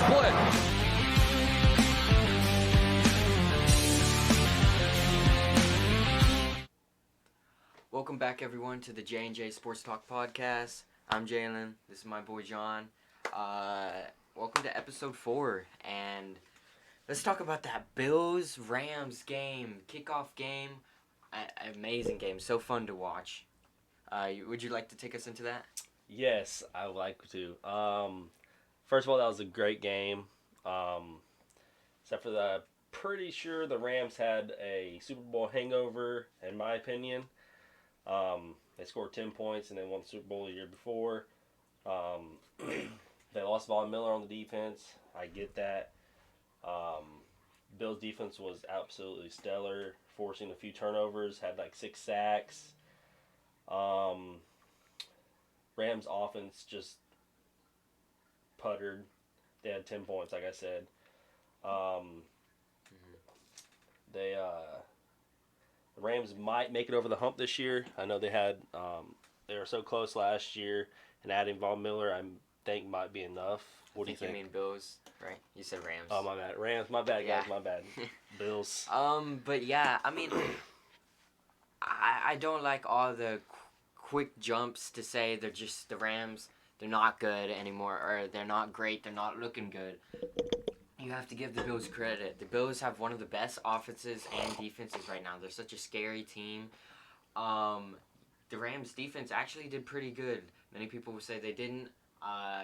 split. Welcome back, everyone, to the J&J Sports Talk Podcast. I'm Jalen. This is my boy John. Welcome to Episode 4, and let's talk about that Bills-Rams game, kickoff game. Amazing game, so fun to watch. Would you like to take us into that? Yes, I would like to. First of all, that was a great game. Except for that, pretty sure the Rams had a Super Bowl hangover, in my opinion. They scored 10 points and they won the Super Bowl the year before. They lost Von Miller on the defense. I get that. Bills' defense was absolutely stellar, forcing a few turnovers, had like 6 sacks. Rams' offense just puttered. They had 10 points, like I said. The Rams might make it over the hump this year. I know they were so close last year, and adding Von Miller, I think might be enough. What do you think? You mean Bills, right? You said Rams. Oh, my bad. Rams, my bad, guys, my bad. Bills. But yeah, I mean, I don't like all the quick jumps to say they're just the Rams. They're not good anymore, or they're not great. They're not looking good. You have to give the Bills credit. The Bills have one of the best offenses and defenses right now. They're such a scary team. The Rams' defense actually did pretty good. Many people would say they didn't.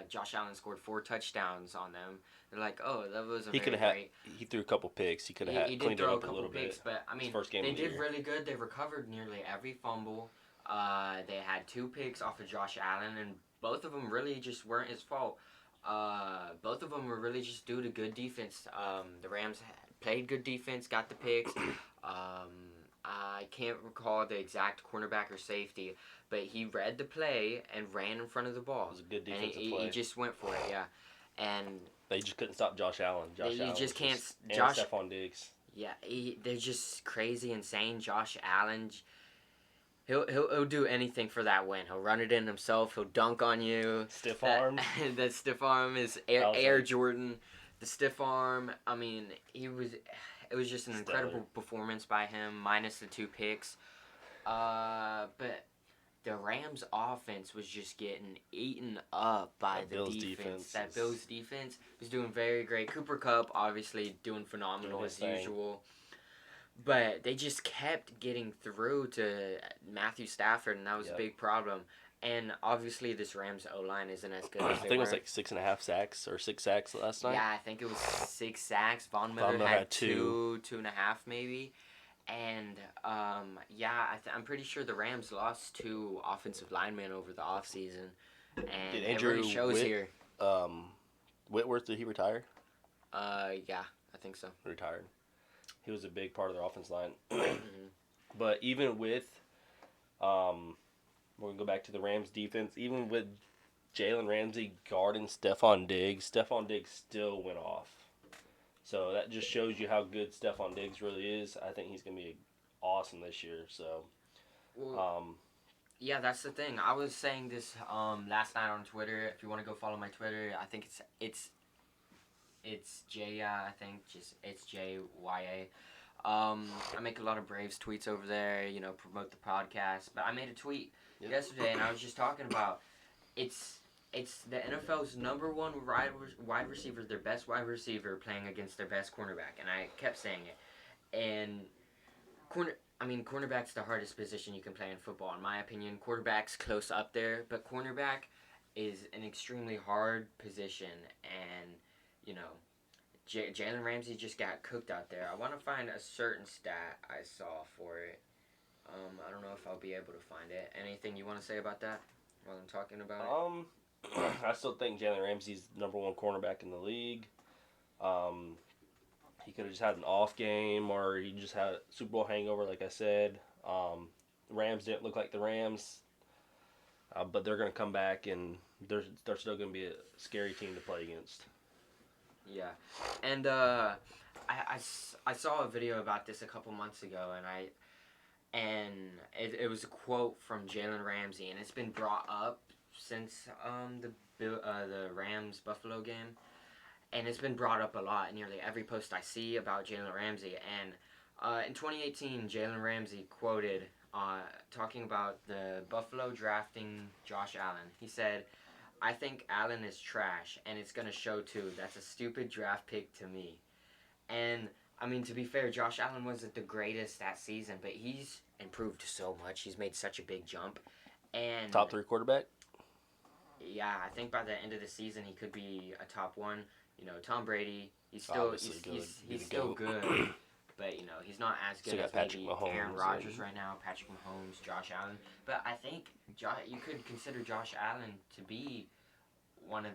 Josh Allen scored 4 touchdowns on them. They're like, oh, that wasn't very great. He threw a couple picks. He could have cleaned it up a little bit. But I mean, they did really good. They recovered nearly every fumble. They had 2 picks off of Josh Allen, and both of them really just weren't his fault. Both of them were really just due to good defense. The Rams played good defense, got the picks. I can't recall the exact cornerback or safety, but he read the play and ran in front of the ball. It was a good defensive play. He just went for it, yeah. And they just couldn't stop Josh Allen. You just can't. And Stephon Diggs. Yeah, they're just crazy, insane. Josh Allen. He'll do anything for that win. He'll run it in himself. He'll dunk on you. Stiff arm. That stiff arm is Air Jordan. The stiff arm. I mean, it was just an incredible performance by him, minus the 2 picks. But the Rams' offense was just getting eaten up by the defense. That Bills' defense was doing very great. Cooper Kupp, obviously, doing phenomenal as usual. But they just kept getting through to Matthew Stafford, and that was a big problem. And obviously, this Rams O-line isn't as good as they were. I think it was like 6.5 sacks or 6 sacks last night. Yeah, I think it was 6 sacks. Von Miller had 2.5 maybe. And, I'm pretty sure the Rams lost 2 offensive linemen over the offseason. And did Andrew it really shows here. Whitworth, did he retire? Yeah, I think so. Retired. He was a big part of their offense line. But even with, we're going to go back to the Rams defense, even with Jalen Ramsey guarding Stephon Diggs still went off. So that just shows you how good Stephon Diggs really is. I think he's going to be awesome this year. So, yeah, that's the thing. I was saying this last night on Twitter. If you want to go follow my Twitter, I think it's Jaya, I think, it's JYA. I make a lot of Braves tweets over there, promote the podcast. But I made a tweet yesterday, and I was just talking about it's the NFL's number 1 wide receiver, their best wide receiver, playing against their best cornerback, and I kept saying it. And cornerback's the hardest position you can play in football, in my opinion. Quarterback's close up there, but cornerback is an extremely hard position, and Jalen Ramsey just got cooked out there. I want to find a certain stat I saw for it. I don't know if I'll be able to find it. Anything you want to say about that while I'm talking about it? I still think Jalen Ramsey's number 1 cornerback in the league. He could have just had an off game, or he just had a Super Bowl hangover, like I said. Rams didn't look like the Rams, but they're going to come back, and they're still going to be a scary team to play against. Yeah, and I saw a video about this a couple months ago, and it was a quote from Jalen Ramsey, and it's been brought up since the Rams Buffalo game, and it's been brought up a lot in nearly every post I see about Jalen Ramsey. And in 2018, Jalen Ramsey quoted talking about the Buffalo drafting Josh Allen. He said, "I think Allen is trash, and it's going to show too. That's a stupid draft pick to me." And, I mean, to be fair, Josh Allen wasn't the greatest that season, but he's improved so much. He's made such a big jump. And Top 3 quarterback? Yeah, I think by the end of the season, he could be a top one. Tom Brady, he's still good. But, he's not as good as maybe Aaron Rodgers right now, Patrick Mahomes, Josh Allen. But I think you could consider Josh Allen to be one of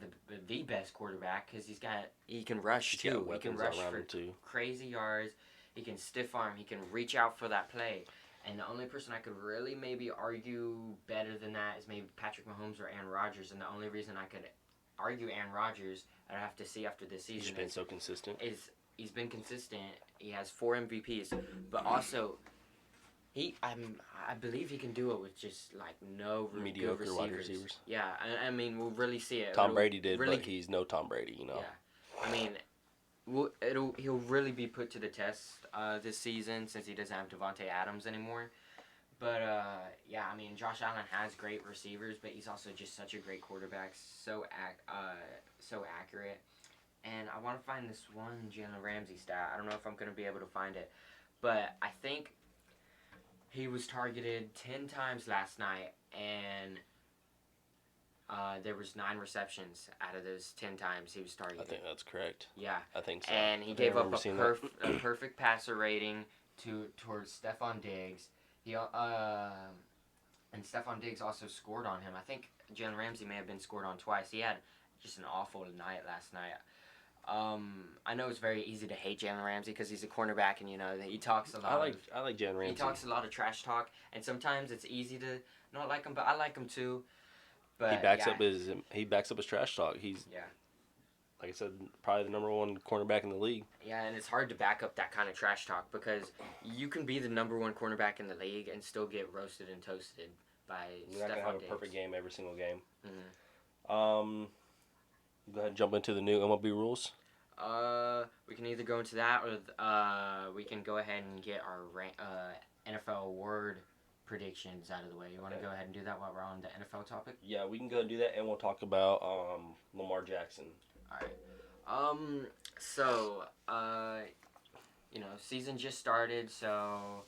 the best quarterback because he can rush too. He can rush for crazy yards. He can stiff arm. He can reach out for that play. And the only person I could really maybe argue better than that is maybe Patrick Mahomes or Aaron Rodgers. And the only reason I could argue Aaron Rodgers, I'd have to see after this season. He's been so consistent. He's been consistent. He has 4 MVPs, but also I believe he can do it with just like no mediocre wide receivers. Yeah, I mean we'll really see it. Tom Brady did, but he's no Tom Brady, Yeah, I mean, he'll really be put to the test this season since he doesn't have Devontae Adams anymore. But yeah, I mean Josh Allen has great receivers, but he's also just such a great quarterback, so accurate. And I want to find this one Jalen Ramsey stat. I don't know if I'm going to be able to find it. But I think he was targeted 10 times last night. And there was 9 receptions out of those 10 times he was targeted. I think that's correct. Yeah. I think so. And he gave up a perfect passer rating towards Stephon Diggs. And Stephon Diggs also scored on him. I think Jalen Ramsey may have been scored on twice. He had just an awful night last night. I know it's very easy to hate Jalen Ramsey because he's a cornerback and he talks a lot. I like Jalen Ramsey. He talks a lot of trash talk, and sometimes it's easy to not like him, but I like him too. But he backs up his trash talk. He's like I said, probably the number 1 cornerback in the league. Yeah, and it's hard to back up that kind of trash talk because you can be the number 1 cornerback in the league and still get roasted and toasted by You're not gonna have a perfect game every single game. Mm-hmm. Go ahead and jump into the new MLB rules. We can either go into that or we can go ahead and get our NFL word predictions out of the way. You want to go ahead and do that while we're on the NFL topic? Yeah, we can go and do that, and we'll talk about Lamar Jackson. All right. Season just started, so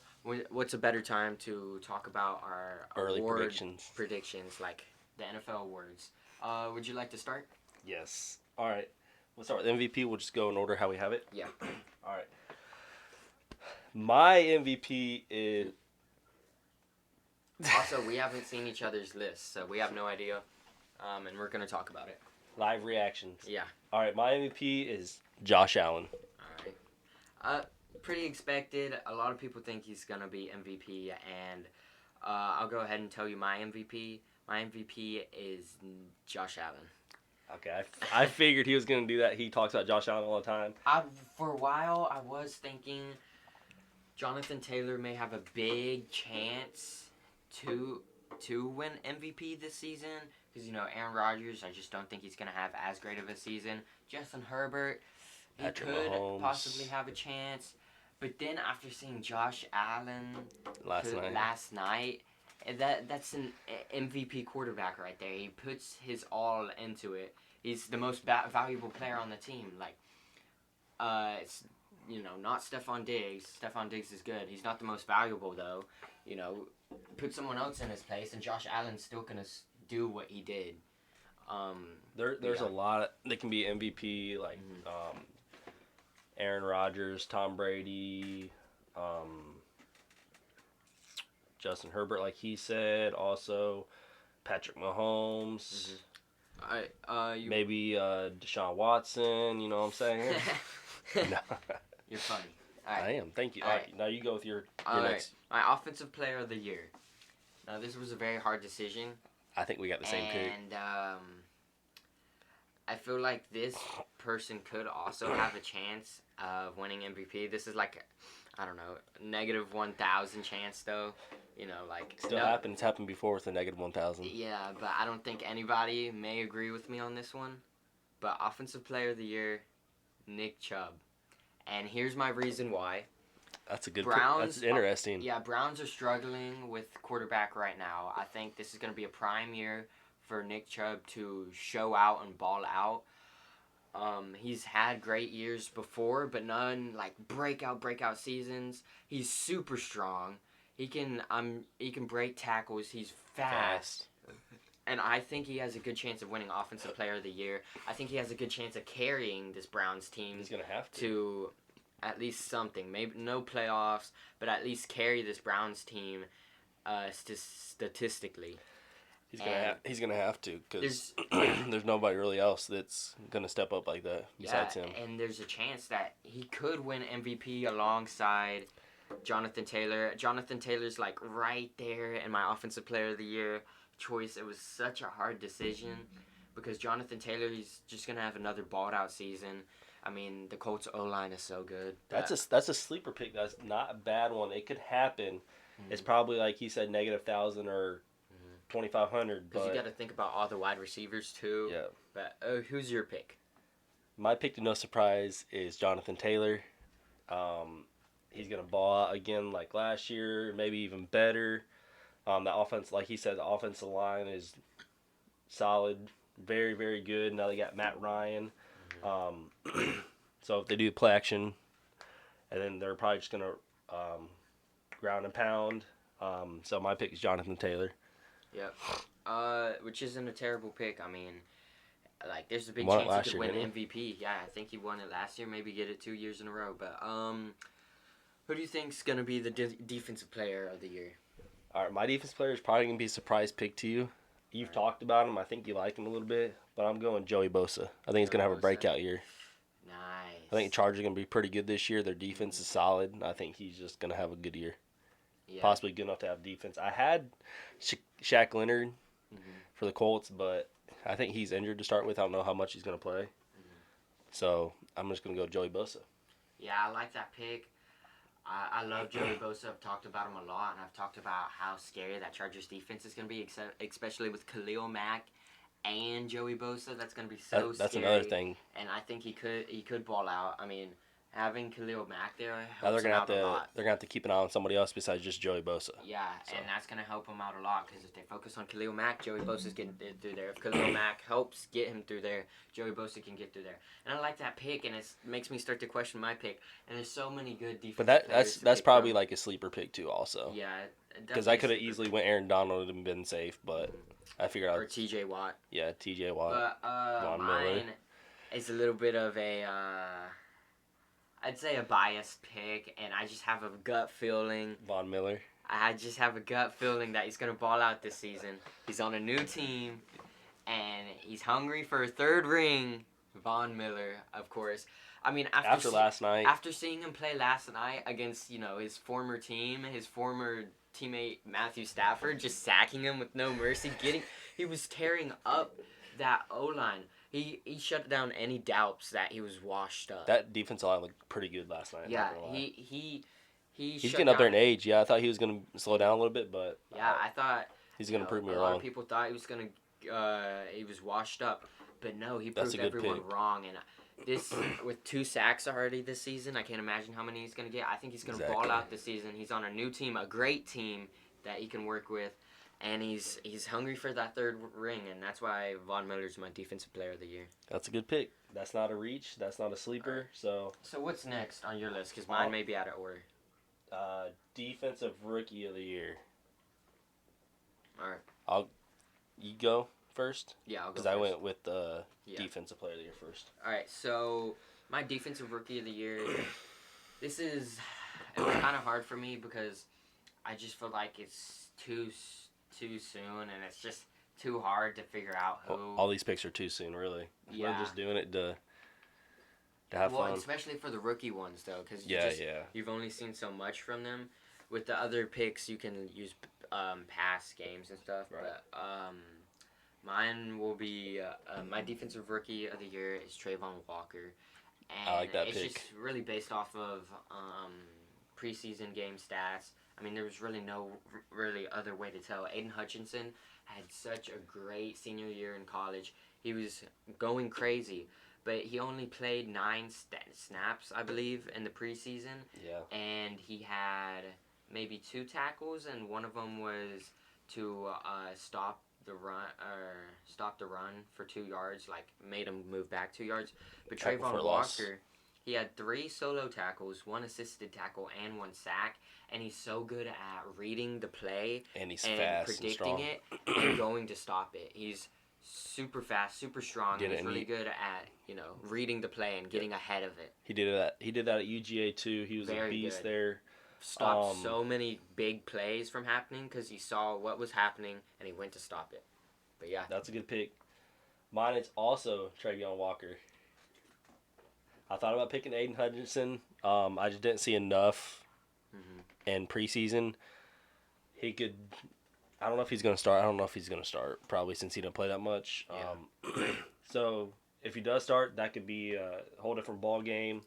what's a better time to talk about our early award predictions, like the NFL awards? Would you like to start? Yes. All right. We'll start with MVP. We'll just go in order how we have it. Yeah. All right. My MVP is... Also, we haven't seen each other's lists, so we have no idea, and we're going to talk about it. Live reactions. Yeah. All right. My MVP is Josh Allen. All right. Pretty expected. A lot of people think he's going to be MVP, and I'll go ahead and tell you my MVP. My MVP is Josh Allen. Okay, I figured he was going to do that. He talks about Josh Allen all the time. For a while, I was thinking Jonathan Taylor may have a big chance to win MVP this season because, Aaron Rodgers, I just don't think he's going to have as great of a season. Justin Herbert, he could possibly have a chance. But then after seeing Josh Allen last night, that's an MVP quarterback right there. He puts his all into it. He's the most valuable player on the team. It's not Stephon Diggs. Stephon Diggs is good. He's not the most valuable though. Put someone else in his place, and Josh Allen's still gonna do what he did. There's a lot that can be MVP like Aaron Rodgers, Tom Brady. Justin Herbert, like he said, also Patrick Mahomes. Mm-hmm. Maybe Deshaun Watson. You know what I'm saying? No. You're funny. Right. I am. Thank you. All right. Now you go with your next. Right. My offensive player of the year. Now this was a very hard decision. I think we got the same pick. And I feel like this person could also have a chance of winning MVP. This is like, I don't know, -1,000 chance though. Still happened. It's happened before with the -1,000. Yeah, but I don't think anybody may agree with me on this one. But offensive player of the year, Nick Chubb. And here's my reason why. That's a good Browns. That's interesting. Yeah, Browns are struggling with quarterback right now. I think this is going to be a prime year for Nick Chubb to show out and ball out. He's had great years before, but none like breakout seasons. He's super strong. He can break tackles. He's fast. And I think he has a good chance of winning Offensive Player of the Year. I think he has a good chance of carrying this Browns team. He's gonna have to at least something. Maybe no playoffs, but at least carry this Browns team statistically. He's gonna have to, because there's nobody really else that's gonna step up like that besides him. And there's a chance that he could win MVP alongside Jonathan Taylor. Jonathan Taylor's like right there in my Offensive Player of the Year choice. It was such a hard decision because Jonathan Taylor, he's just gonna have another balled out season. I mean, the Colts O-line is so good. That's a sleeper pick. That's not a bad one. It could happen. It's probably like he said, -1,000 or 2,500. Because you got to think about all the wide receivers too. Yeah. But who's your pick? My pick, to no surprise, is Jonathan Taylor. He's gonna ball out again like last year, maybe even better. The offense, like he said, the offensive line is solid, very, very good. Now they got Matt Ryan. So if they do play action, and then they're probably just gonna ground and pound. So my pick is Jonathan Taylor. Yep. Which isn't a terrible pick. I mean, like there's a big chance he could win MVP. Yeah, I think he won it last year. Maybe get it 2 years in a row. But who do you think's gonna be the defensive player of the year? All right, my defense player is probably gonna be a surprise pick to you. You've talked about him. I think you like him a little bit, but I'm going Joey Bosa. I think he's gonna have a breakout year. Nice. I think the Chargers are gonna be pretty good this year. Their defense is solid. I think he's just gonna have a good year. Yeah. Possibly good enough to have defense. I had Shaq Leonard for the Colts, but I think he's injured to start with. I don't know how much he's going to play. So I'm just going to go Joey Bosa. Yeah, I like that pick. I love Joey Bosa. I've talked about him a lot, and I've talked about how scary that Chargers defense is going to be, especially with Khalil Mack and Joey Bosa. That's going to be so That's scary. another thing. And I think he could ball out. I mean, having Khalil Mack there now helps him out a lot. They're going to have to keep an eye on somebody else besides just Joey Bosa. Yeah, so. And that's going to help him out a lot because if they focus on Khalil Mack, Joey Bosa's getting through there. If Khalil Mack helps get him through there, Joey Bosa can get through there. And I like that pick, and it makes me start to question my pick. And there's so many good defensive players. But that's probably like a sleeper pick too also. Yeah. Because I could have easily went Aaron Donald and been safe, but I figured out. Or T.J. Watt. Yeah, T.J. Watt. But mine is a little bit of a... I'd say a biased pick, and I just have a gut feeling. Von Miller. I just have a gut feeling that he's going to ball out this season. He's on a new team, and he's hungry for a third ring. Von Miller, of course. I mean, after last night. After seeing him play last night against, his former team, his former teammate Matthew Stafford, just sacking him with no mercy, he was tearing up that O-line. He shut down any doubts that he was washed up. That defensive line looked pretty good last night. Yeah, he's getting up there in age. Yeah, I thought he was going to slow down a little bit, but I thought he's going to prove me wrong. A lot of people thought he was going to he was washed up, but no, he proved everyone wrong. And this with 2 sacks already this season, I can't imagine how many he's going to get. I think he's going to ball out this season. He's on a new team, a great team that he can work with. And he's hungry for that third ring, and that's why Von Miller's my defensive player of the year. That's a good pick. That's not a reach. That's not a sleeper. So what's next on your list? Because mine may be out of order. Defensive rookie of the year. All right. You go first? Yeah, I'll go because I went with the defensive player of the year first. All right, so my defensive rookie of the year, it was kind of hard for me because I just feel like it's too soon, and it's just too hard to figure out who. All these picks are too soon, really. Yeah. We're just doing it to have fun. Especially for the rookie ones, though, because you've only seen so much from them. With the other picks, you can use past games and stuff. Right. But mine will be my defensive rookie of the year is Trayvon Walker, and I like that pick. It's just really based off of preseason game stats. I mean, there was really no other way to tell. Aiden Hutchinson had such a great senior year in college. He was going crazy. but he only played 9 snaps, I believe, in the preseason. Yeah. And he had maybe 2 tackles, and one of them was to stop the run for 2 yards, like made him move back 2 yards. But Trayvon Walker, he had 3 solo tackles, 1 assisted tackle, and 1 sack. And he's so good at reading the play and he's fast predicting and it and going to stop it. He's super fast, super strong, and he's really good at reading the play and getting ahead of it. He did that. He did that at UGA too. He was a beast there. Stopped so many big plays from happening because he saw what was happening and he went to stop it. But yeah, that's a good pick. Mine is also Trayvon Walker. I thought about picking Aiden Hutchinson. I just didn't see enough in preseason. He could. I don't know if he's going to start. Probably since he didn't play that much. Yeah. So if he does start, that could be a whole different ball game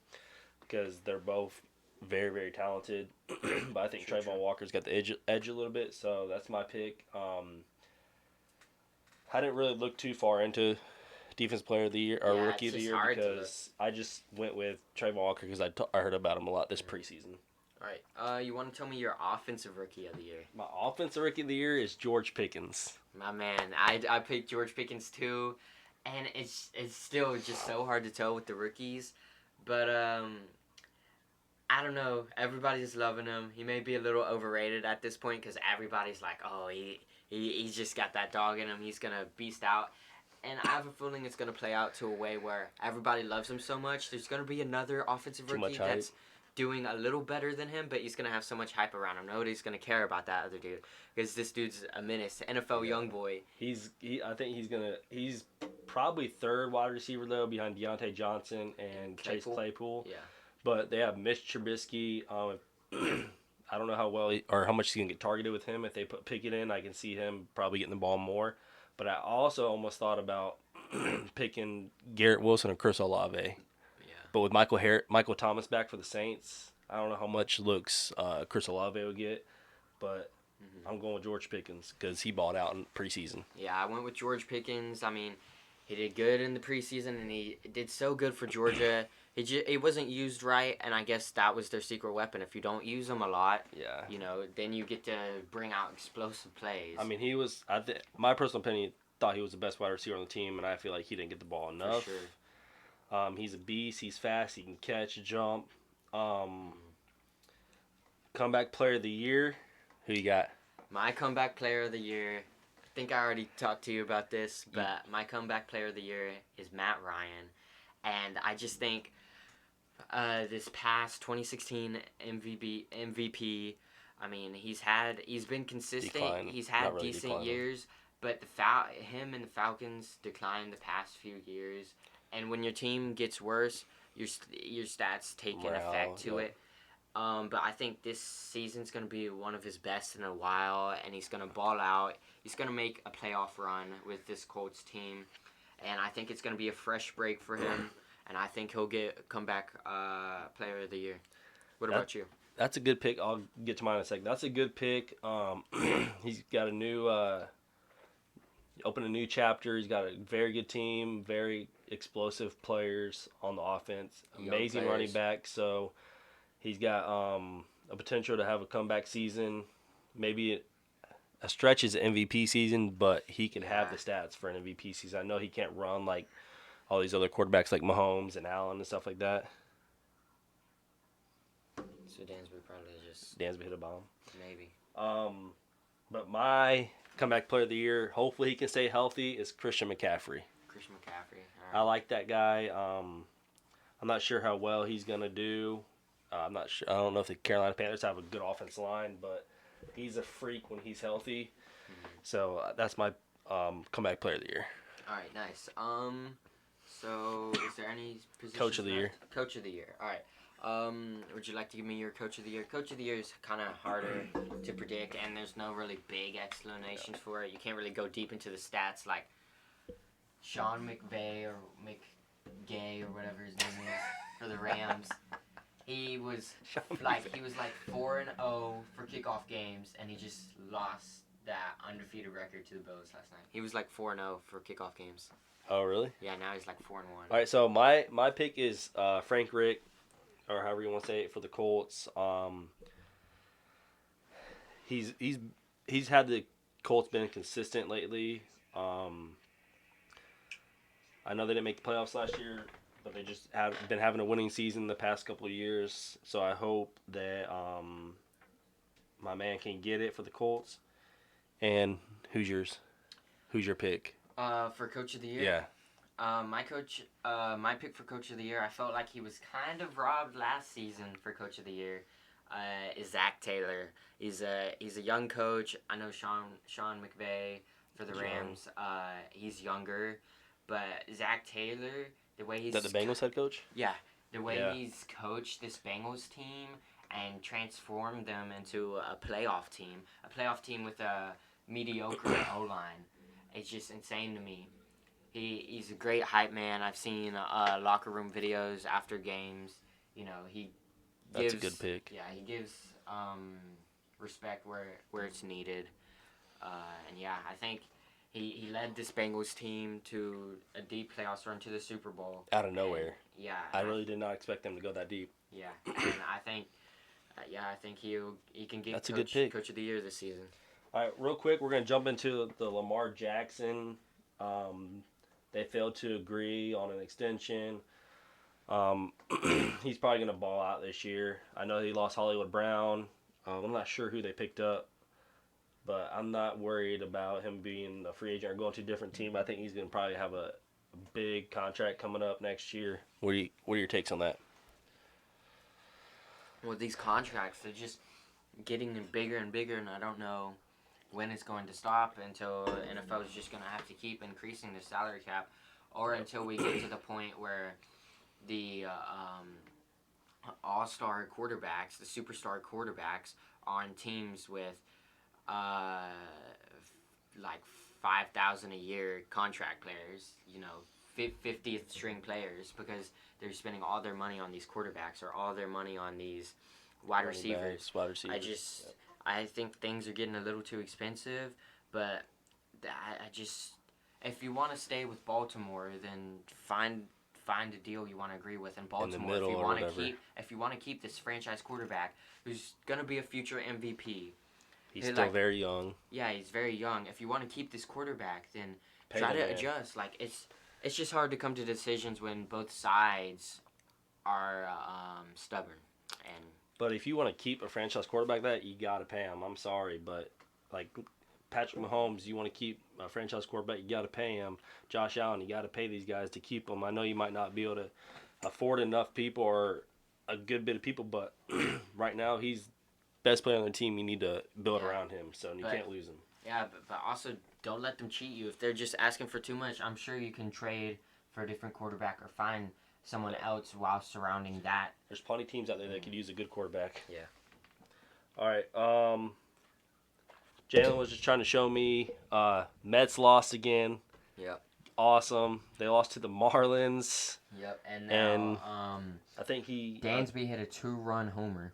because they're both very, very talented. But I think Trayvon Walker's got the edge a little bit. So that's my pick. I didn't really look too far into Defensive Player of the Year or Rookie of the Year because I just went with Trayvon Walker because I heard about him a lot this preseason. All right. You want to tell me your Offensive Rookie of the Year? My Offensive Rookie of the Year is George Pickens. My man. I picked George Pickens too, and it's still just so hard to tell with the rookies. But I don't know. Everybody's loving him. He may be a little overrated at this point because everybody's like, oh, he's just got that dog in him. He's going to beast out. And I have a feeling it's going to play out to a way where everybody loves him so much. There's going to be another offensive rookie that's doing a little better than him, but he's going to have so much hype around him. Nobody's going to care about that other dude because this dude's a menace, NFL young boy. I think he's probably third wide receiver, though, behind Deontay Johnson and Chase Claypool. Yeah. But they have Mitch Trubisky. I don't know how well or how much he's going to get targeted with him. If they put Pickett in, I can see him probably getting the ball more. But I also almost thought about picking Garrett Wilson or Chris Olave. Yeah. But with Michael Thomas back for the Saints, I don't know how much looks Chris Olave will get. But I'm going with George Pickens because he balled out in preseason. Yeah, I went with George Pickens. I mean, he did good in the preseason, and he did so good for Georgia. He wasn't used right, and I guess that was their secret weapon. If you don't use them a lot, then you get to bring out explosive plays. I mean, he was. My personal opinion thought he was the best wide receiver on the team, and I feel like he didn't get the ball enough. For sure. He's a beast. He's fast. He can catch, jump. Comeback Player of the Year. Who you got? My Comeback Player of the Year. I think I already talked to you about this, but my Comeback Player of the Year is Matt Ryan, and I just think. This past 2016 MVP, I mean, he's been consistent. Decline. He's had decent years, but him and the Falcons declined the past few years. And when your team gets worse, your stats take an effect to it. But I think this season's going to be one of his best in a while, and he's going to ball out. He's going to make a playoff run with this Colts team, and I think it's going to be a fresh break for him. And I think he'll get Comeback Player of the Year. What about you? That's a good pick. I'll get to mine in a second. That's a good pick. He's got a new opened a new chapter. He's got a very good team, very explosive players on the offense, amazing running back. So he's got a potential to have a comeback season. Maybe a stretch is an MVP season, but he can have the stats for an MVP season. I know he can't run like all these other quarterbacks like Mahomes and Allen and stuff like that. So Dansby probably just... Dansby hit a bomb. Maybe. But my Comeback Player of the Year, hopefully he can stay healthy, is Christian McCaffrey. Christian McCaffrey. All right. I like that guy. I'm not sure how well he's going to do. I'm not sure. I don't know if the Carolina Panthers have a good offensive line, but he's a freak when he's healthy. So that's my Comeback Player of the Year. All right, nice. So, is there any position? Coach of the Year. Coach of the Year. All right. Would you like to give me your Coach of the Year? Coach of the Year is kind of harder to predict, and there's no really big explanations for it. You can't really go deep into the stats like Sean McVay or McGay or whatever his name is for the Rams. He was like 4-0 for kickoff games, and he just lost that undefeated record to the Bills last night. He was like 4-0 for kickoff games. Oh, really? Yeah, now he's like 4-1. All right, so my pick is Frank Rick, or however you want to say it, for the Colts. He's had the Colts been consistent lately. I know they didn't make the playoffs last year, but they just have been having a winning season the past couple of years. So I hope that my man can get it for the Colts. And who's yours? Who's your pick? For Coach of the Year? Yeah. My pick for Coach of the Year, I felt like he was kind of robbed last season for Coach of the Year, is Zach Taylor. He's a young coach. I know Sean McVay for the Rams. He's younger, but Zach Taylor, the way he's... Is that the Bengals head coach? Yeah. The way he's coached this Bengals team and transformed them into a playoff team with a mediocre O-line. It's just insane to me. He's a great hype man. I've seen locker room videos after games. You know, That's a good pick. Yeah, he gives respect where it's needed. And yeah, I think he led this Bengals team to a deep playoffs run to the Super Bowl. Out of nowhere. And, I really did not expect them to go that deep. Yeah, and I think he can get That's a good pick. Coach of the Year this season. All right, real quick, we're going to jump into the Lamar Jackson. They failed to agree on an extension. He's probably going to ball out this year. I know he lost Hollywood Brown. I'm not sure who they picked up, but I'm not worried about him being a free agent or going to a different team. I think he's going to probably have a big contract coming up next year. What are your takes on that? Well, these contracts, they're just getting bigger and bigger, and I don't know when it's going to stop until NFL is just going to have to keep increasing the salary cap, or until we get to the point where the all-star quarterbacks, the superstar quarterbacks, are on teams with like 5,000 a year contract players, 50th string players, because they're spending all their money on these quarterbacks or all their money on these wide receivers. I think things are getting a little too expensive, but if you want to stay with Baltimore, then find a deal you want to agree with in Baltimore. In the middle if you want to keep this franchise quarterback who's gonna be a future MVP. He's still very young. Yeah, he's very young. If you want to keep this quarterback, then Try to adjust. Like it's just hard to come to decisions when both sides are stubborn. But if you want to keep a franchise quarterback, you got to pay him. I'm sorry, but like Patrick Mahomes, you want to keep a franchise quarterback, you got to pay him. Josh Allen, you got to pay these guys to keep them. I know you might not be able to afford enough people or a good bit of people, but right now he's best player on the team. You need to build around him, so you can't lose him. Yeah, but also don't let them cheat you. If they're just asking for too much, I'm sure you can trade for a different quarterback or find someone else while surrounding that. There's plenty of teams out there that could use a good quarterback. Yeah. All right. Jalen was just trying to show me Mets lost again. Yep. Awesome. They lost to the Marlins. Yep. And now I think Dansby hit a 2-run homer.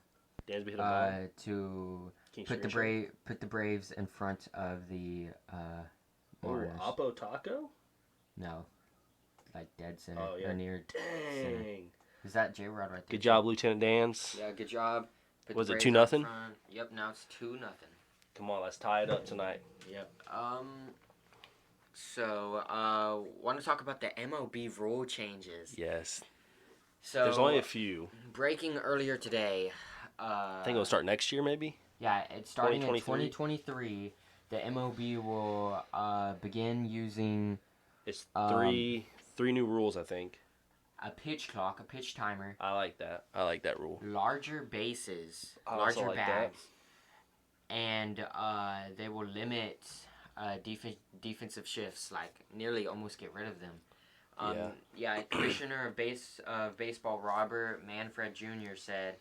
Dansby hit a to put the Braves in front of the Marlins. Oppo Taco? No. Like dead center. Oh, yeah. Or near Dang. center. Is that J-Rod right there? Good job, Lieutenant Dans. Yeah, good job. Was it 2-0? Yep, now it's 2-0. Come on, let's tie it up tonight. Yep. So, want to talk about the MLB rule changes. Yes. So there's only a few. Breaking earlier today. I think it'll start next year, maybe? Yeah, it's starting in 2023. The MLB will begin using... It's three new rules, I think. A pitch clock, a pitch timer. I like that. I like that rule. Larger bases, larger bags. And they will limit defensive shifts, like nearly almost get rid of them. Commissioner of Baseball Robert Manfred Jr. said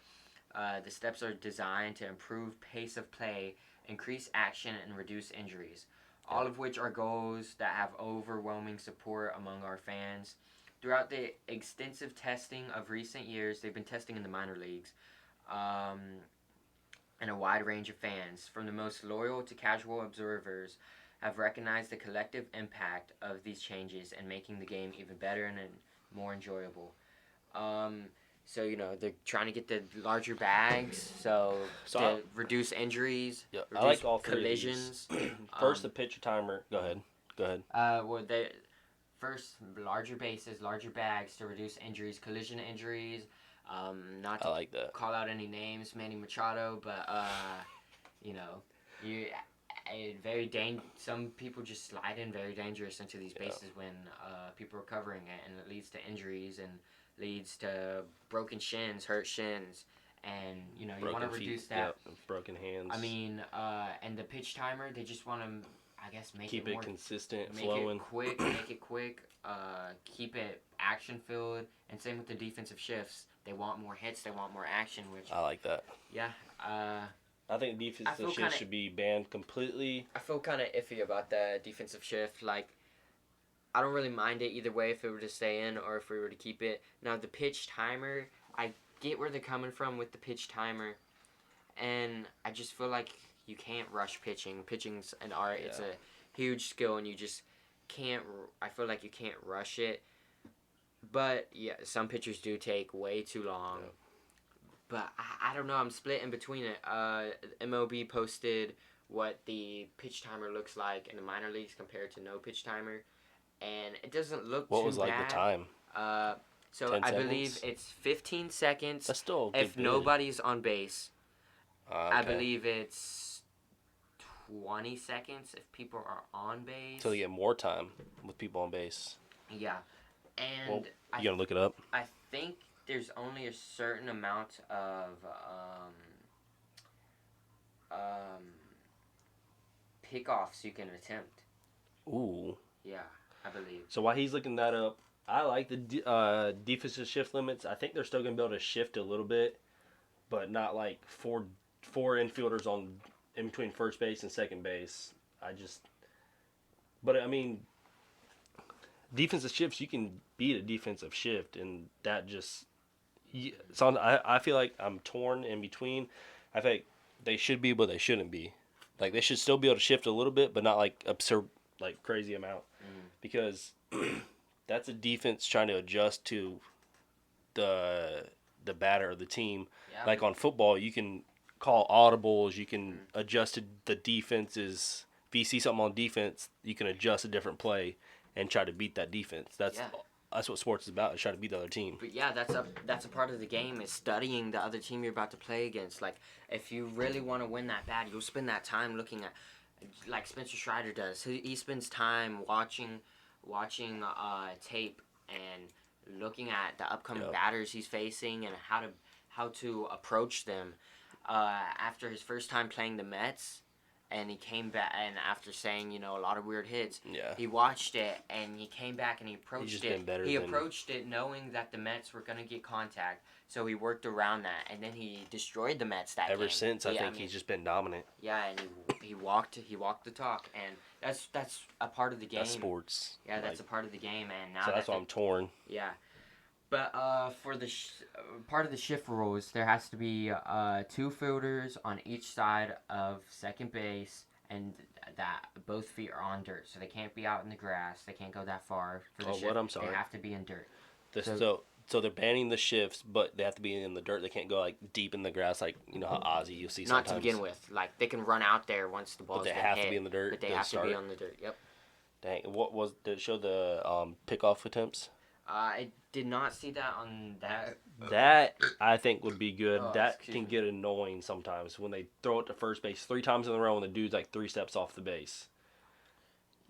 the steps are designed to improve pace of play, increase action, and reduce injuries. All of which are goals that have overwhelming support among our fans. Throughout the extensive testing of recent years, they've been testing in the minor leagues, and a wide range of fans, from the most loyal to casual observers, have recognized the collective impact of these changes and making the game even better and more enjoyable. So, they're trying to get the larger bags, so to reduce injuries, reduce I like all collisions. First, the pitcher timer. Go ahead. First, larger bases, larger bags to reduce injuries, collision injuries. Not to call out any names, Manny Machado, but some people just slide in very dangerous into these bases when people are covering it, and it leads to injuries and leads to broken shins, hurt shins, and you want to reduce that. Broken hands. I mean, and the pitch timer, they just want to, I guess, keep it consistent, flowing. Make it quick, keep it action filled, and same with the defensive shifts. They want more hits, they want more action, which I like that. Yeah. I think defensive shift should be banned completely. I feel kind of iffy about the defensive shift. Like, I don't really mind it either way if it were to stay in or if we were to keep it. Now, the pitch timer, I get where they're coming from with the pitch timer, and I just feel like you can't rush pitching. Pitching's an art. Yeah. It's a huge skill, and you just can't. I feel like you can't rush it. But yeah, some pitchers do take way too long. Yeah. But I don't know. I'm split in between it. MLB posted what the pitch timer looks like in the minor leagues compared to no pitch timer, and it doesn't look too bad. What was like the time? So I believe it's 15 seconds. That's still if nobody's on base. Okay. I believe it's 20 seconds if people are on base. So they get more time with people on base. Yeah, and you gonna look it up? I think there's only a certain amount of pickoffs you can attempt. Ooh. Yeah, I believe. So while he's looking that up, I like the defensive shift limits. I think they're still going to be able to shift a little bit, but not like four infielders in between first base and second base. But I mean, defensive shifts, you can beat a defensive shift, and that just. So I feel like I'm torn in between. I think they should be, but they shouldn't be. Like, they should still be able to shift a little bit, but not like absurd, like crazy amount, because that's a defense trying to adjust to the batter or the team. Yeah. Like on football, you can call audibles, you can adjust to the defenses. If you see something on defense, you can adjust a different play and try to beat that defense. That's what sports is about, is trying to beat the other team. But yeah, that's a part of the game, is studying the other team you're about to play against. Like, if you really want to win that bad, you'll spend that time looking at, like Spencer Strider does. He spends time watching tape and looking at the upcoming batters he's facing and how to approach them. After his first time playing the Mets, and he came back, and after saying, a lot of weird hits, he watched it, and he came back, and he approached it. He approached it knowing that the Mets were going to get contact, so he worked around that, and then he destroyed the Mets that game. Ever since, I think he's just been dominant. Yeah, and he walked the talk, and that's a part of the game. That's sports. Yeah, that's a part of the game, and now so that's why I'm torn. Yeah. But for the part of the shift rules, there has to be 2 fielders on each side of second base, and that both feet are on dirt, so they can't be out in the grass. They can't go that far for the shift. I'm sorry. They have to be in dirt. So they're banning the shifts, but they have to be in the dirt. They can't go like deep in the grass, like how Ozzy you'll see sometimes. Not to begin with. Like, they can run out there once the ball's been hit. But they have to be in the dirt. But they have to be on the dirt. Yep. Dang. Did it show the pickoff attempts? I did not see that on that. That, I think, would be good. That can get annoying sometimes when they throw it to first base 3 times in a row and the dude's like 3 steps off the base.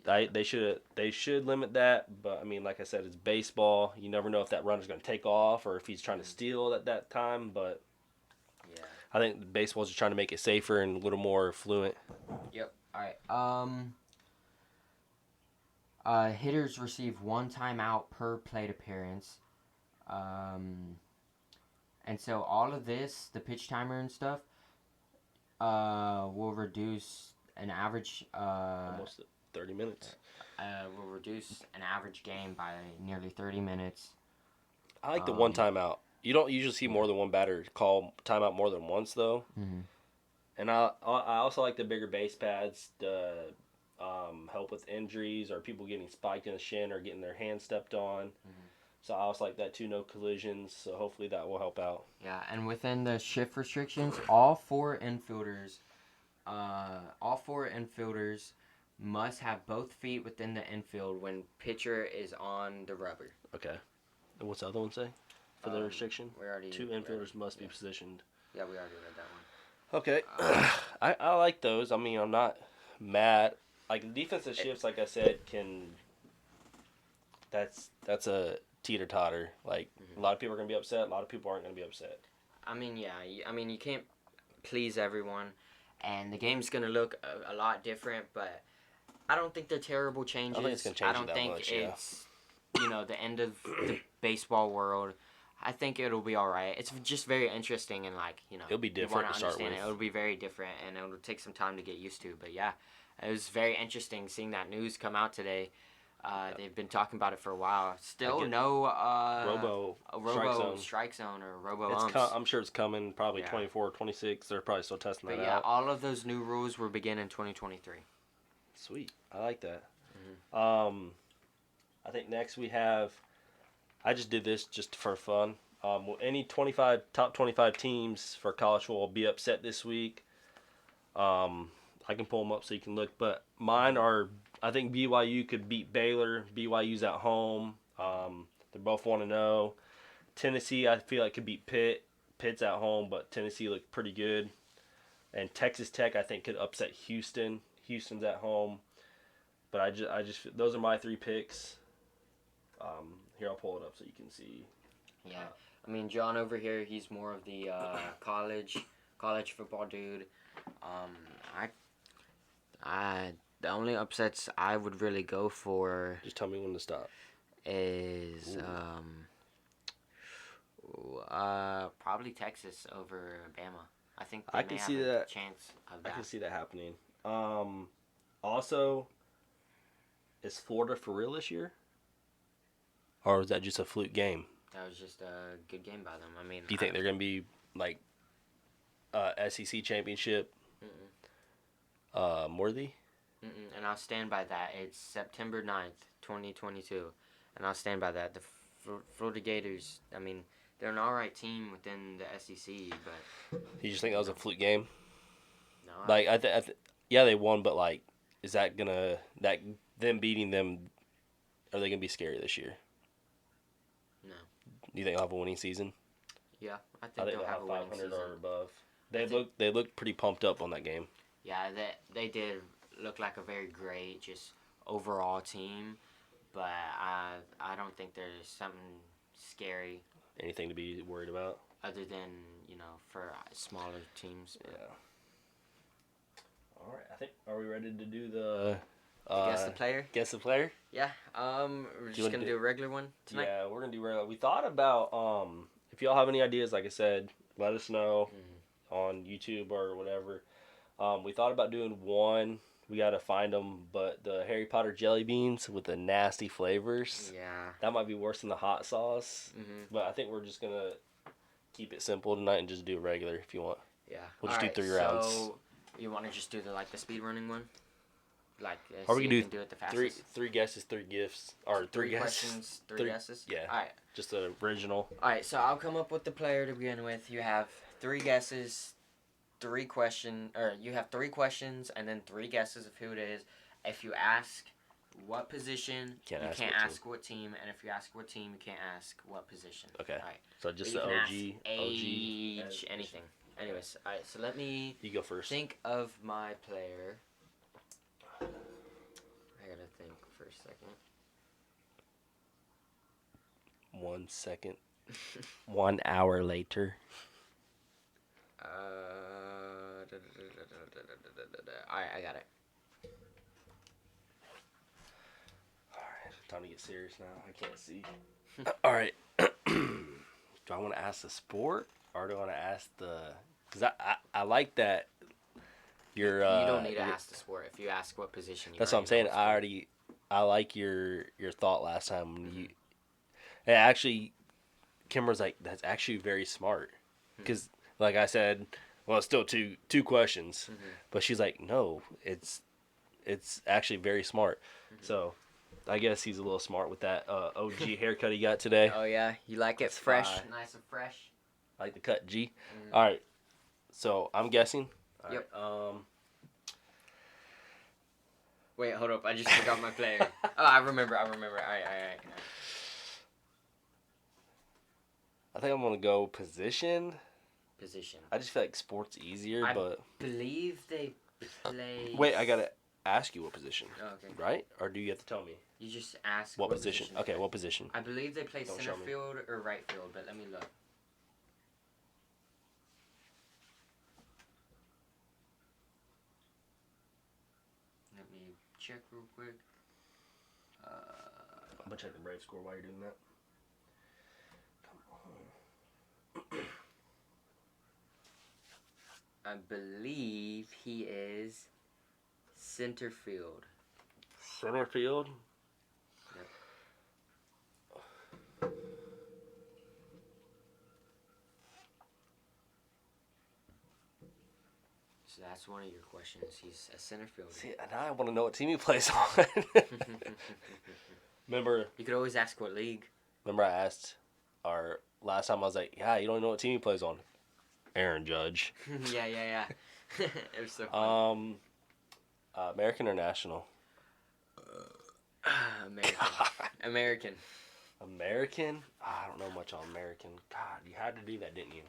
They should limit that, but I mean, like I said, it's baseball. You never know if that runner's going to take off or if he's trying to steal at that time. But yeah, I think baseball's just trying to make it safer and a little more fluent. Yep. All right. Hitters receive 1 timeout per plate appearance. And so all of this, the pitch timer and stuff, will reduce an average... almost 30 minutes. Will reduce an average game by nearly 30 minutes. I like the 1 timeout. You don't usually see more than one batter call timeout more than once, though. Mm-hmm. And I also like the bigger base pads. help with injuries or people getting spiked in the shin or getting their hand stepped on. Mm-hmm. So I also like that too, no collisions. So hopefully that will help out. Yeah, and within the shift restrictions, all four infielders must have both feet within the infield when pitcher is on the rubber. Okay. And what's the other one say for the restriction? Two infielders must be positioned. Yeah, we already read that one. Okay. I like those. I mean, I'm not mad. Like the defensive shifts, like I said, that's a teeter-totter. Like a lot of people are going to be upset. A lot of people aren't going to be upset. I mean, yeah. You can't please everyone. And the game's going to look a lot different, but I don't think they're terrible changes. I don't think it's going to change that much, it's, the end of the baseball world. I think it'll be all right. It's just very interesting and, it'll be different to start with. It'll be very different, and it'll take some time to get used to. But, yeah, it was very interesting seeing that news come out today. They've been talking about it for a while. Still no strike zone or robo umps. I'm sure it's coming probably 24 or 26. They're probably still testing that out. Yeah, all of those new rules will begin in 2023. Sweet. I like that. Mm-hmm. I think next we have, I just did this just for fun. Will any top 25 teams for college football be upset this week? I can pull them up so you can look. But mine are, I think BYU could beat Baylor. BYU's at home. They're both 1-0. Tennessee, I feel like could beat Pitt. Pitt's at home, but Tennessee looked pretty good. And Texas Tech, I think, could upset Houston. Houston's at home. But I just those are my three picks. Here, I'll pull it up so you can see. Yeah. I mean, John over here, he's more of the college football dude. The only upsets I would really go for. Just tell me when to stop. Is probably Texas over Bama. I think they may have a chance of that. I can see that happening. Also, is Florida for real this year? Or was that just a fluke game? That was just a good game by them. I mean, do you think they're going to be like SEC championship worthy? And I'll stand by that. It's September 9th, 2022. And I'll stand by that. The Florida Gators, I mean, they're an all right team within the SEC, but... You just think that was a fluke game? No. Yeah, they won, but, like, is that going to... them beating them, are they going to be scary this year? No. Do you think they'll have a winning season? Yeah, I think they'll have a winning season. 500 or above. They looked pretty pumped up on that game. Yeah, they did look like a very great, just overall team, but I don't think there's something scary. Anything to be worried about? Other than, for smaller teams. But. Yeah. All right, are we ready to do the... Guess the player? Guess the player? Yeah. We're just going to do a regular one tonight? Yeah, we're going to do regular. We thought about, if y'all have any ideas, like I said, let us know on YouTube or whatever. We thought about doing one. We got to find them, but the Harry Potter jelly beans with the nasty flavors. Yeah. That might be worse than the hot sauce. Mm-hmm. But I think we're just going to keep it simple tonight and just do it regular if you want. Yeah. We'll just do 3 rounds. So, you want to just do the speed running one? Or we can do it the fastest. Three guesses, 3 gifts. Or 3 questions, 3 guesses? Yeah. All right. Just the original. All right, so I'll come up with the player to begin with. You have 3 guesses, 3 questions, or you have 3 questions and then 3 guesses of who it is. If you ask what position, you can't ask what team, and if you ask what team, you can't ask what position. Okay. All right. So just the OG, age, anything. Anyways, all right. So let me. You go first. Think of my player. I gotta think for a second. 1 second. 1 hour later. Alright, I got it. Alright, time to get serious now. I can't see. Alright. Do I want to ask the sport? Or do I want to ask the... Because I like that you're... you don't need to ask the sport. If you ask what position you That's what I'm saying. I like your thought last time. When you... And actually, Kim was like, that's actually very smart. Because, like I said... Well, it's still two questions, but she's like, no, it's it's actually very smart. So, I guess he's a little smart with that OG haircut he got today. Oh yeah, you like it fresh, nice and fresh. I like the cut, G. All right, so I'm guessing. Yep. Right, Wait, hold up. I just forgot my player. Oh, I remember. All right. I think I'm gonna go position. Position. I just feel like sports easier, but I believe they play. Wait, I gotta ask you what position. Oh, okay. Right? Or do you have to tell me? You just ask What position? Okay, what position? I believe they play Don't center field or right field, but let me look. Let me check real quick. I'm gonna check the Brave score while you're doing that. Come on. I believe he is center field. Center field? Yep. So that's one of your questions. He's a center fielder. See, now I want to know what team he plays on. Remember? You could always ask what league. Remember I asked our last time I was like, yeah, you don't know what team he plays on. Aaron Judge. yeah. It was so funny. American or national? American. American? I don't know much on American. God, you had to do that, didn't you?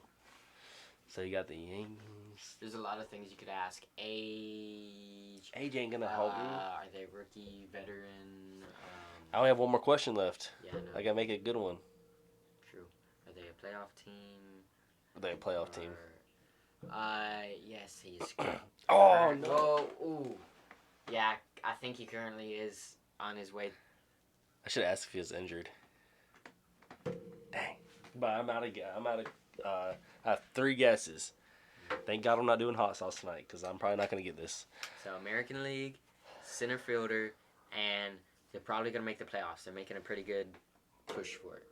So you got the Yankees. There's a lot of things you could ask. Age. Age ain't gonna help me. Are they rookie, veteran? I only have one more question left. Yeah, no. I gotta make it a good one. True. Are they a playoff team? Are they a playoff team? Yes, he's. Oh no! Oh, ooh. Yeah, I think he currently is on his way. I should ask if he was injured. Dang. But I'm out of. I have 3 guesses. Thank God I'm not doing hot sauce tonight because I'm probably not gonna get this. So American League, center fielder, and they're probably gonna make the playoffs. They're making a pretty good push for it.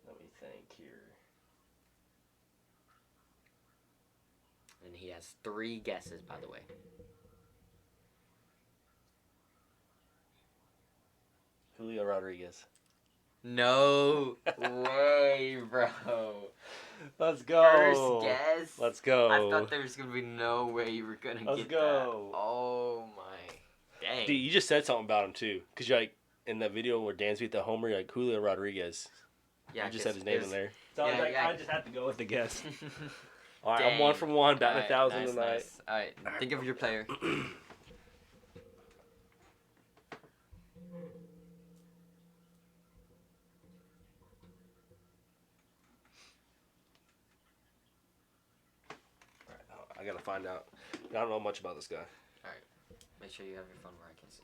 Let me think here. And he has 3 guesses, by the way. Julio Rodriguez. No way, bro. Let's go. First guess. Let's go. I thought there was gonna be no way you were gonna Let's get go. that. Oh my, dang. Dude, you just said something about him too, cause you're like in that video where Dan's beat the homer, you're like Julio Rodriguez. Yeah, you just said his name in there. So I just had to go with the guess. All right, I'm 1 from 1, batting 1,000 tonight. Nice. All right, think of your player. I gotta find out. I don't know much about this guy. Alright. Make sure you have your phone where I can see.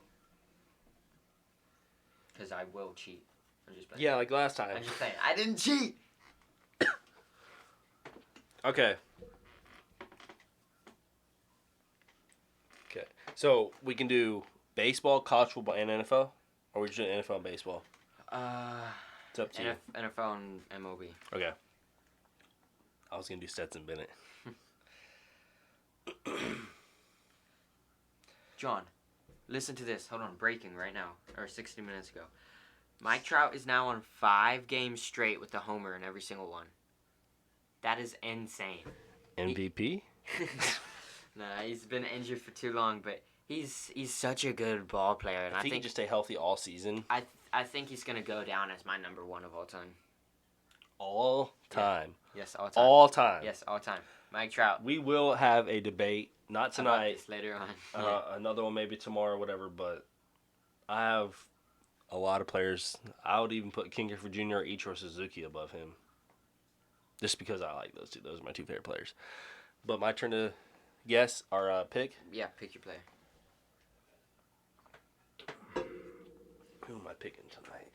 Because I will cheat. I'm just playing. Yeah, like last time. I'm just saying. I didn't cheat! Okay. Okay. So we can do baseball, college football, and NFL? Or we just doing NFL and baseball? It's up to you. NFL and MLB. Okay. I was gonna do Stetson Bennett. John, listen to this. Hold on, breaking right now, or 60 minutes ago. Mike Trout is now on 5 games straight with the homer in every single one. That is insane. MVP? Nah, he's been injured for too long, but he's such a good ball player, and I think he can just stay healthy all season. I think he's gonna go down as my number 1 of all time. All time. Yeah. Yes, all time. All time. Yes, all time. Mike Trout. We will have a debate, not tonight. Later on. Another one maybe tomorrow or whatever, but I have a lot of players. I would even put King Griffey Jr. or Ichiro Suzuki above him. Just because I like those two. Those are my 2 favorite players. But my turn to guess our pick. Yeah, pick your player. Who am I picking tonight?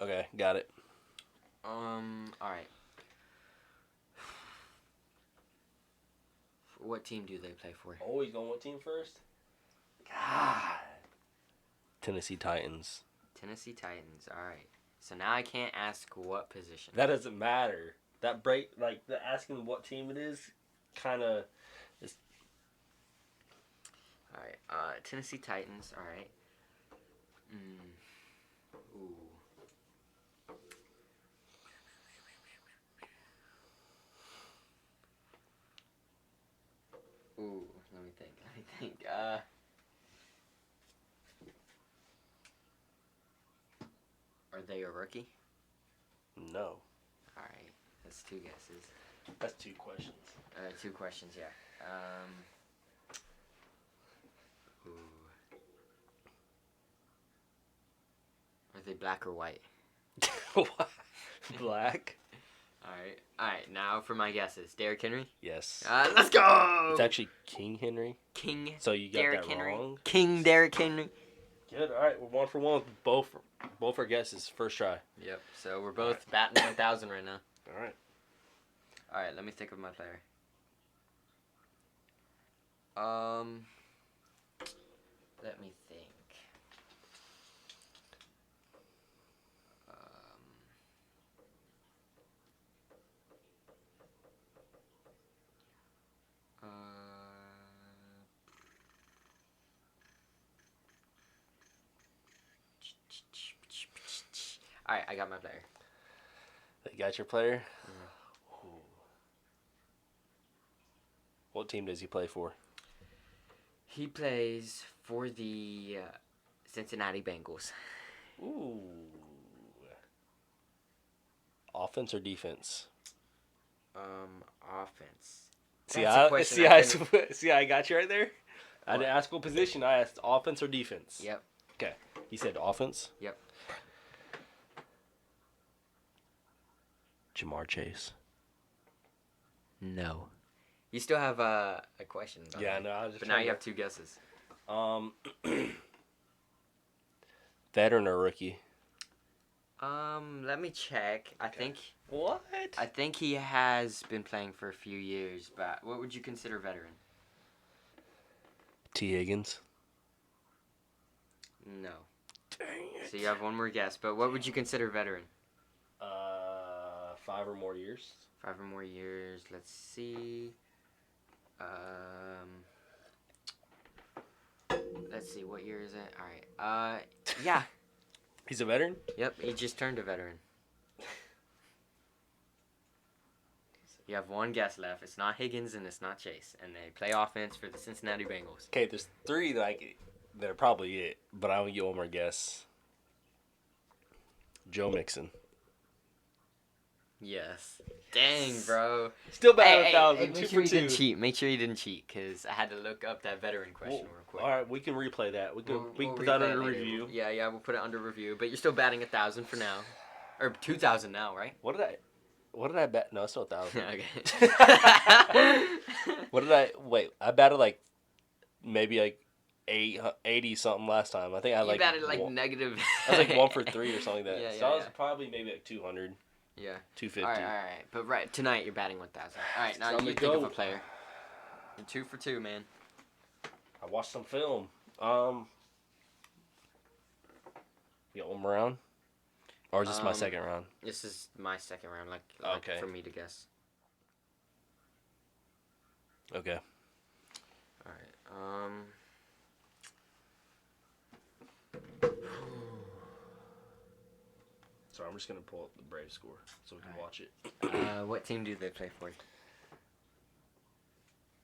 Okay, got it. Alright. What team do they play for? Always going what team first? God. Tennessee Titans. Tennessee Titans, alright. So now I can't ask what position. That doesn't matter. That break, like, the asking what team it is, kind of is. All right. Tennessee Titans. All right. Ooh. Ooh. Let me think. Are they a rookie? No. All right. That's 2 guesses. That's 2 questions. 2 questions. Yeah. Ooh. Are they black or white? What? Black? Alright, now for my guesses. Derrick Henry? Yes. Let's go! It's actually King Henry. So you got Derrick that Henry. wrong. King Derrick Henry. Good. All right, we're 1 for 1 with both our guesses. First try. Yep. So we're both batting 1,000 right now. All right. Alright, let me think of my player. Let me think. Alright, I got my player. You got your player? Mm-hmm. What team does he play for? He plays for the Cincinnati Bengals. Ooh. Offense or defense? Offense. See, I got you right there? What? I didn't ask what position. I asked offense or defense. Yep. Okay. He said offense? Yep. Jamar Chase. No. You still have a question. Yeah, no. I was just but now you have 2 guesses. Veteran or rookie? Let me check. I think he has been playing for a few years, but what would you consider veteran? T. Higgins. No. Dang it. So you have 1 more guess, but what would you consider veteran? 5 or more years. 5 or more years. Let's see. Let's see. What year is it? All right. Yeah. He's a veteran? Yep. He just turned a veteran. You have 1 guess left. It's not Higgins and it's not Chase, and they play offense for the Cincinnati Bengals. Okay, there's 3 that are probably it, but I will get 1 more guess. Joe Mixon. Yes. Dang, bro. Still batting 1,000. Make 2 sure for you 2. didn't cheat. Make sure you didn't cheat, because I had to look up that veteran question real quick. All right, we can replay that. We can put that under review. Yeah, we'll put it under review. But you're still batting 1,000 for now, or 2,000 now, right? What did I bet? No, it's not 1,000. Okay. Wait, I batted maybe 80 something last time. I think I you batted negative. I was 1 for 3 or something like that. Yeah, so I was probably maybe 200. Yeah. 250. All right. But tonight you're batting 1,000. All right, now So you think of a player. You're 2 for 2, man. I watched some film. You got 1 more round? Or is this my second round? This is my second round, okay. for me to guess. Okay. All right. Sorry, I'm just going to pull up the Brave score so we can watch it. What team do they play for?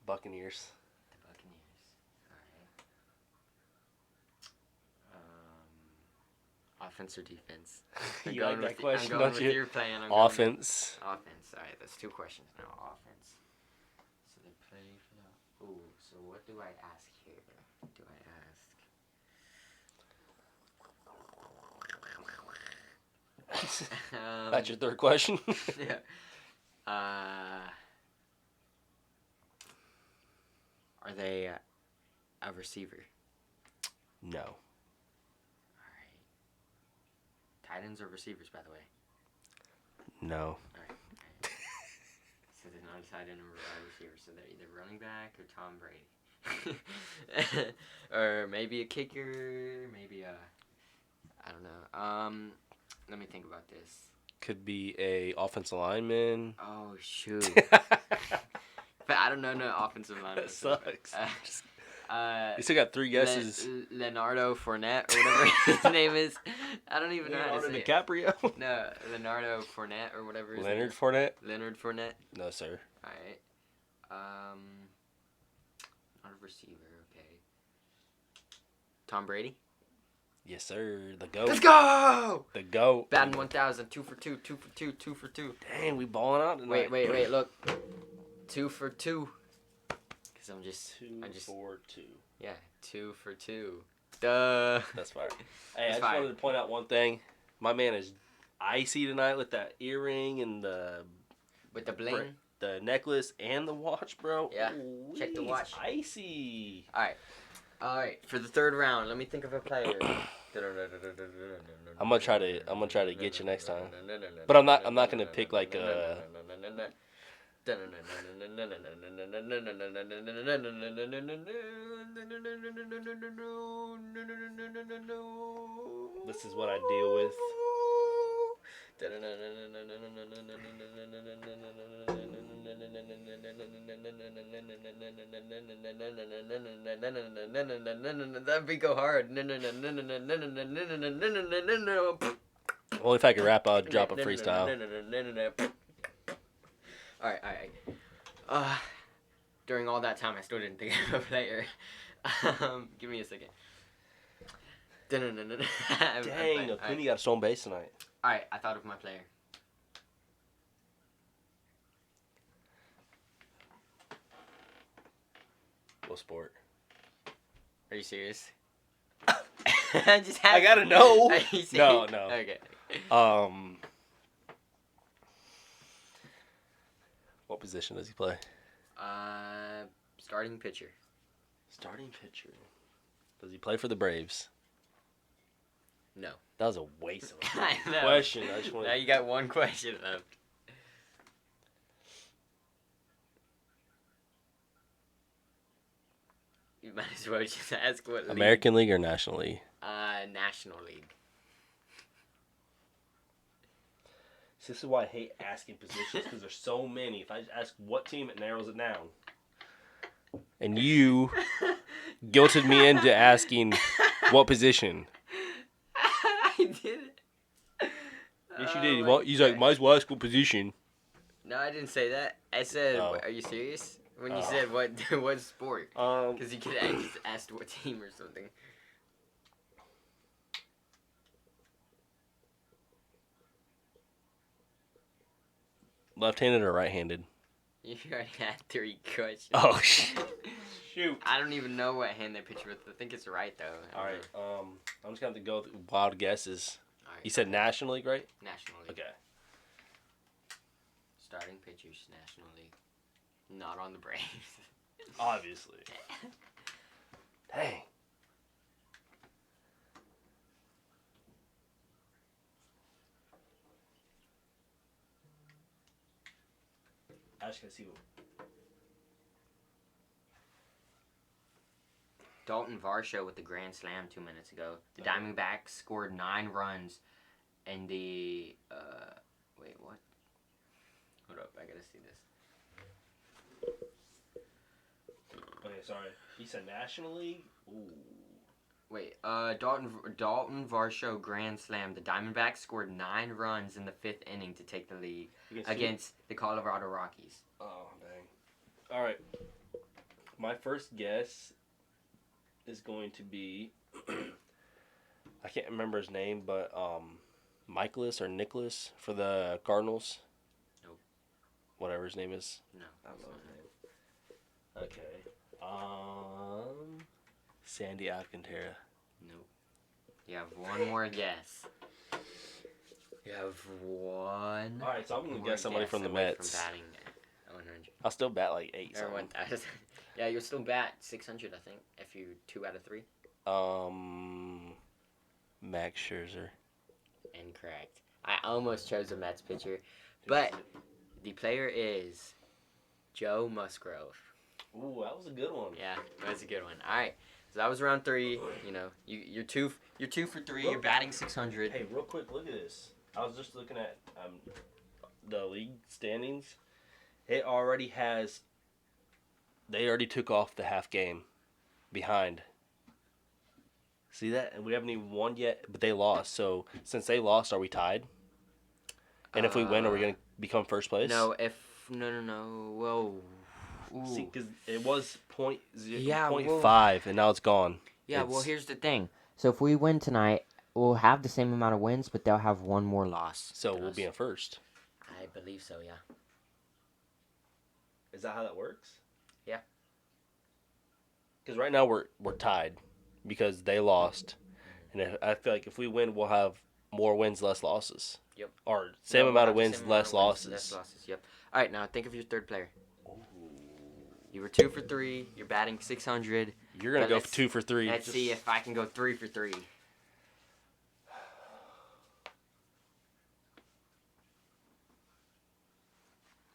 Buccaneers. The Buccaneers. All right. Offense or defense? You like that question, I'm going don't with you? your plan. Offense. Offense. All right, that's 2 questions now. Offense. So they play for that. Ooh, so what do I ask here? Do I ask? That's your 3rd question? Yeah. Are they a receiver? No. Alright. Tight ends or receivers, by the way? No. Alright. So they're not a tight end or a wide receiver, so they're either running back or Tom Brady. Or maybe a kicker, maybe a... I don't know. Let me think about this. Could be a offensive lineman. Oh, shoot. But I don't know no offensive lineman. That sucks. You still got 3 guesses. Leonardo Fournette or whatever his name is. I don't even know how to say DiCaprio? it. No, Leonardo Fournette or whatever his name is. Fournette? Leonard Fournette? No, sir. All right. Not a receiver, okay. Tom Brady? Yes, sir. The GOAT. Let's go! The GOAT. Batting 1,000. 2 for 2. 2 for 2. 2 for 2. Dang, we balling out tonight. Wait. Look. 2 for 2. Because I'm just... 2 for 2. Yeah, 2 for 2. Duh. That's fire. Hey, I just wanted to point out one thing. My man is icy tonight with that earring and the... With the bling? The necklace and the watch, bro. Yeah. Check the watch. Icy. All right. For the third round, let me think of a player. I'm gonna try to get you next time. But I'm not gonna pick like a. This is what I deal with. That'd be go hard. Only if I could rap, I'd drop a freestyle. All right. During all that time, I still didn't think of a player. Give me a second. Dang, Acuna got a stolen base tonight. All right, I thought of my player. What sport? Are you serious? I gotta know. Are you serious? No. Okay. What position does he play? Starting pitcher. Starting pitcher. Does he play for the Braves? No. That was a waste of a know. question. I just wanted... Now you got one question left. You might as well just ask what league. American League or National League? National League. This is why I hate asking positions, because there's so many. If I just ask what team, it narrows it down. And you guilted me into asking what position. I did it. Yes, you did. Well, he's like, might as well ask what position. No, I didn't say that. I said, are you serious? When you said what sport? Because you could have just asked what team or something. Left-handed or right-handed? You already had 3 questions. Oh, shoot. I don't even know what hand they pitch with. I think it's right, though. All right. I'm just going to have to go with wild guesses. All right. You said National League, right? National League. Okay. Starting pitchers, National League. Not on the Braves. Obviously. Dang. I just gotta see what. Dalton Varsho with the grand slam 2 minutes ago. The Diamondbacks scored 9 runs in the wait, what? Hold up, I gotta see this. Okay, sorry. He said National League? Ooh. Wait, Dalton Varsho grand slam. The Diamondbacks scored 9 runs in the 5th inning to take the lead against the Colorado Rockies. Oh, dang. All right. My first guess is going to be, I can't remember his name, but Michaelis or Nicholas for the Cardinals. Nope. Whatever his name is. No. I don't know his name. Okay. Sandy Alcantara. Nope. You have one more guess. You have one. All right, so I'm going to guess somebody from the Mets. From batting 100. I'll still bat like 8. Or 1,000. Yeah, you'll still bat 600, I think, if you 2 out of 3. Max Scherzer. Incorrect. I almost chose a Mets pitcher, but the player is Joe Musgrove. Ooh, that was a good one. Yeah, that's a good one. All right, So that was round 3. You know, you're two for 3. You're batting 600. Hey, real quick, look at this. I was just looking at the league standings. It already has. They already took off the half game behind. See that? And we haven't even won yet, but they lost. So since they lost, are we tied? And if we win, are we going to become first place? No. No. Whoa. Ooh. See, because it was 0.5, well, and now it's gone. Yeah, well, here's the thing. So if we win tonight, we'll have the same amount of wins, but they'll have one more loss. So we'll be in first. I believe so, yeah. Is that how that works? Yeah. Because right now we're tied because they lost. And I feel like if we win, we'll have more wins, less losses. Yep. Or same amount of wins, less losses. Less losses, yep. All right, now think of your third player. You were 2 for 3. You're batting 600. You're going to go 2 for 3. Let's see if I can go 3 for 3.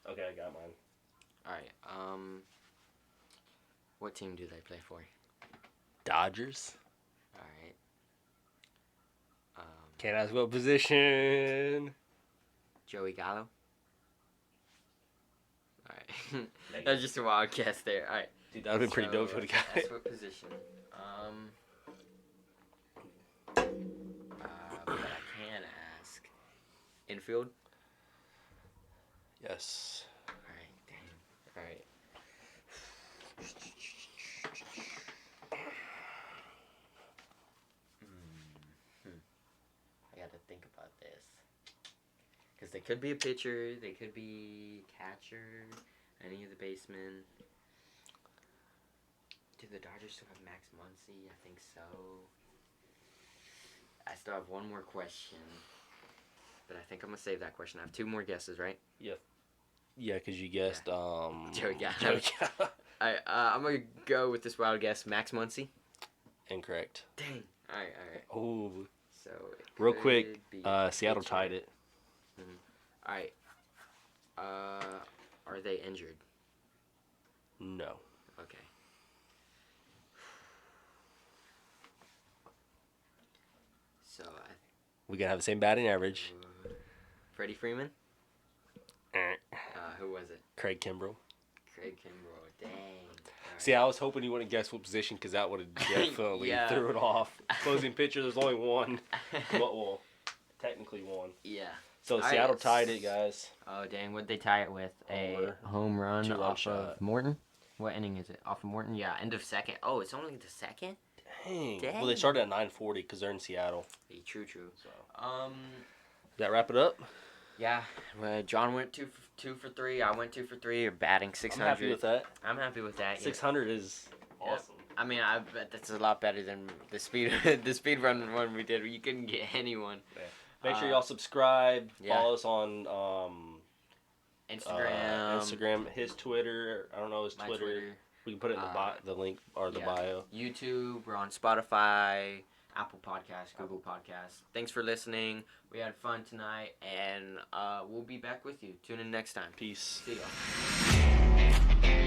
Okay, I got mine. All right. What team do they play for? Dodgers. All right. Can't ask what position. Joey Gallo. All right. That's just a wild guess there. All right. Dude, that would have been pretty dope if we would have got it. That's what position. But I can ask. Infield? Yes. Alright, damn. Alright. I gotta think about this. Because they could be a pitcher, they could be catcher, any of the basemen. Do the Dodgers still have Max Muncy? I think so. I still have one more question. But I think I'm going to save that question. I have 2 more guesses, right? Yeah. Yeah, because you guessed Joey Gallo. I'm going to go with this wild guess. Max Muncy? Incorrect. Dang. All right. Oh. So real quick, Seattle tied it. Mm-hmm. All right. Are they injured? No. Okay. So we gotta have the same batting average. Freddie Freeman? Who was it? Craig Kimbrell. Dang. Right. See, I was hoping you wouldn't guess what position because that would have definitely threw it off. Closing pitcher, there's only one. Well, technically one. Yeah. So Seattle tied it, guys. Oh, dang. What'd they tie it with? A home run off of Morton? What inning is it? Off of Morton? Yeah, end of second. Oh, it's only the second? Dang. Well, they started at 9:40 because they're in Seattle. True. So. Does that wrap it up? Yeah. Well, John went 2 for 3. I went 2 for 3. You're batting 600. I'm happy with that. I'm happy with that. 600 is awesome. I mean, I bet that's a lot better than the speed run one we did. You couldn't get anyone. Yeah. Make sure y'all subscribe. Follow us on Instagram. His Twitter. I don't know his Twitter. We can put it in the link or the bio. YouTube. We're on Spotify, Apple Podcasts, Google Podcasts. Thanks for listening. We had fun tonight, and we'll be back with you. Tune in next time. Peace. See y'all.